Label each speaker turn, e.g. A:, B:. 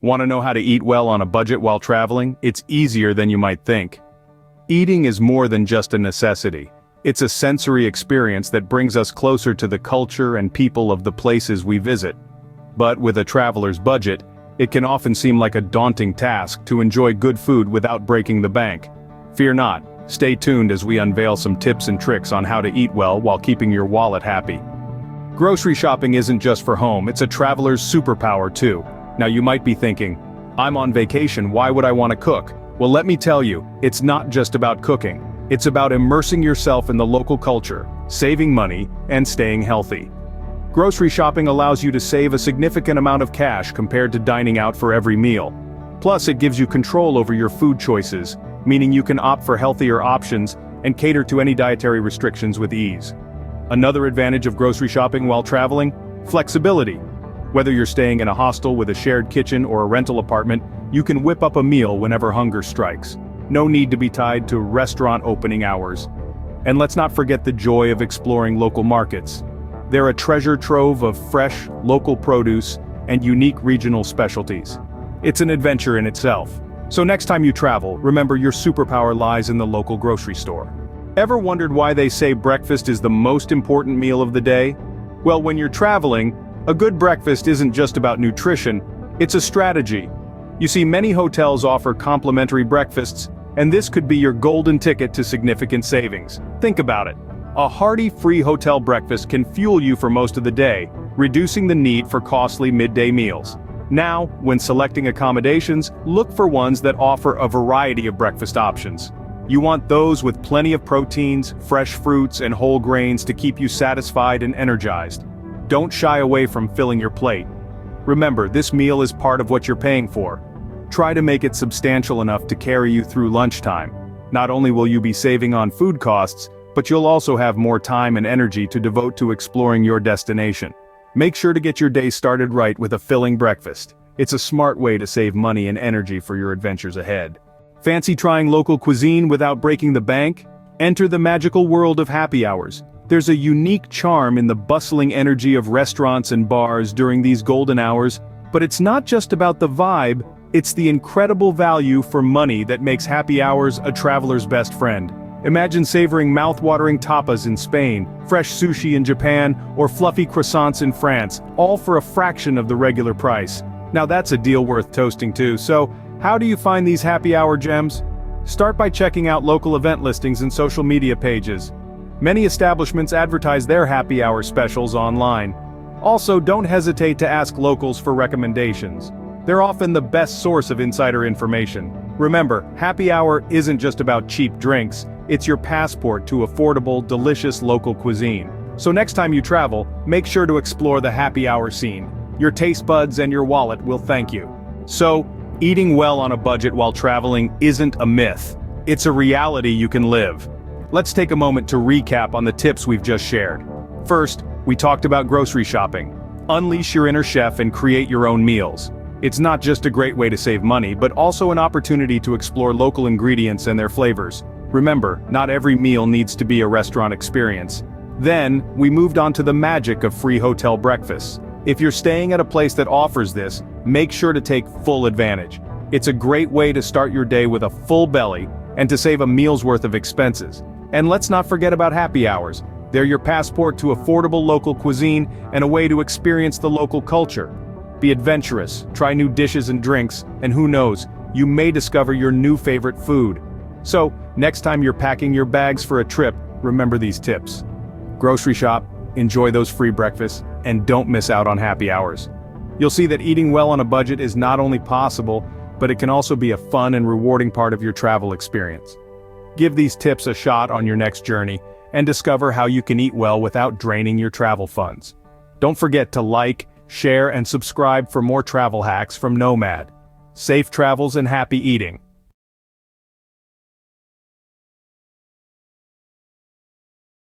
A: Want to know how to eat well on a budget while traveling? It's easier than you might think. Eating is more than just a necessity. It's a sensory experience that brings us closer to the culture and people of the places we visit. But with a traveler's budget, it can often seem like a daunting task to enjoy good food without breaking the bank. Fear not, stay tuned as we unveil some tips and tricks on how to eat well while keeping your wallet happy. Grocery shopping isn't just for home, it's a traveler's superpower too. Now you might be thinking, I'm on vacation, why would I want to cook? Well, let me tell you, it's not just about cooking. It's about immersing yourself in the local culture, saving money, and staying healthy. Grocery shopping allows you to save a significant amount of cash compared to dining out for every meal. Plus, it gives you control over your food choices, meaning you can opt for healthier options and cater to any dietary restrictions with ease. Another advantage of grocery shopping while traveling? Flexibility. Whether you're staying in a hostel with a shared kitchen or a rental apartment, you can whip up a meal whenever hunger strikes. No need to be tied to restaurant opening hours. And let's not forget the joy of exploring local markets. They're a treasure trove of fresh, local produce and unique regional specialties. It's an adventure in itself. So next time you travel, remember your superpower lies in the local grocery store. Ever wondered why they say breakfast is the most important meal of the day? Well, when you're traveling, a good breakfast isn't just about nutrition, it's a strategy. You see, many hotels offer complimentary breakfasts, and this could be your golden ticket to significant savings. Think about it. A hearty free hotel breakfast can fuel you for most of the day, reducing the need for costly midday meals. Now, when selecting accommodations, look for ones that offer a variety of breakfast options. You want those with plenty of proteins, fresh fruits, and whole grains to keep you satisfied and energized. Don't shy away from filling your plate. Remember, this meal is part of what you're paying for. Try to make it substantial enough to carry you through lunchtime. Not only will you be saving on food costs, but you'll also have more time and energy to devote to exploring your destination. Make sure to get your day started right with a filling breakfast. It's a smart way to save money and energy for your adventures ahead. Fancy trying local cuisine without breaking the bank? Enter the magical world of happy hours. There's a unique charm in the bustling energy of restaurants and bars during these golden hours, but it's not just about the vibe, it's the incredible value for money that makes happy hours a traveler's best friend. Imagine savoring mouth-watering tapas in Spain, fresh sushi in Japan, or fluffy croissants in France, all for a fraction of the regular price. Now that's a deal worth toasting too. So, how do you find these happy hour gems? Start by checking out local event listings and social media pages. Many establishments advertise their happy hour specials online. Also, don't hesitate to ask locals for recommendations. They're often the best source of insider information. Remember, happy hour isn't just about cheap drinks, it's your passport to affordable, delicious local cuisine. So next time you travel, make sure to explore the happy hour scene. Your taste buds and your wallet will thank you. So, eating well on a budget while traveling isn't a myth. It's a reality you can live. Let's take a moment to recap on the tips we've just shared. First, we talked about grocery shopping. Unleash your inner chef and create your own meals. It's not just a great way to save money, but also an opportunity to explore local ingredients and their flavors. Remember, not every meal needs to be a restaurant experience. Then, we moved on to the magic of free hotel breakfasts. If you're staying at a place that offers this, make sure to take full advantage. It's a great way to start your day with a full belly and to save a meal's worth of expenses. And let's not forget about happy hours. They're your passport to affordable local cuisine and a way to experience the local culture. Be adventurous, try new dishes and drinks, and who knows, you may discover your new favorite food. So, next time you're packing your bags for a trip, remember these tips. Grocery shop, enjoy those free breakfasts, and don't miss out on happy hours. You'll see that eating well on a budget is not only possible, but it can also be a fun and rewarding part of your travel experience. Give these tips a shot on your next journey, and discover how you can eat well without draining your travel funds. Don't forget to like, share, and subscribe for more travel hacks from Nomad. Safe travels and happy eating.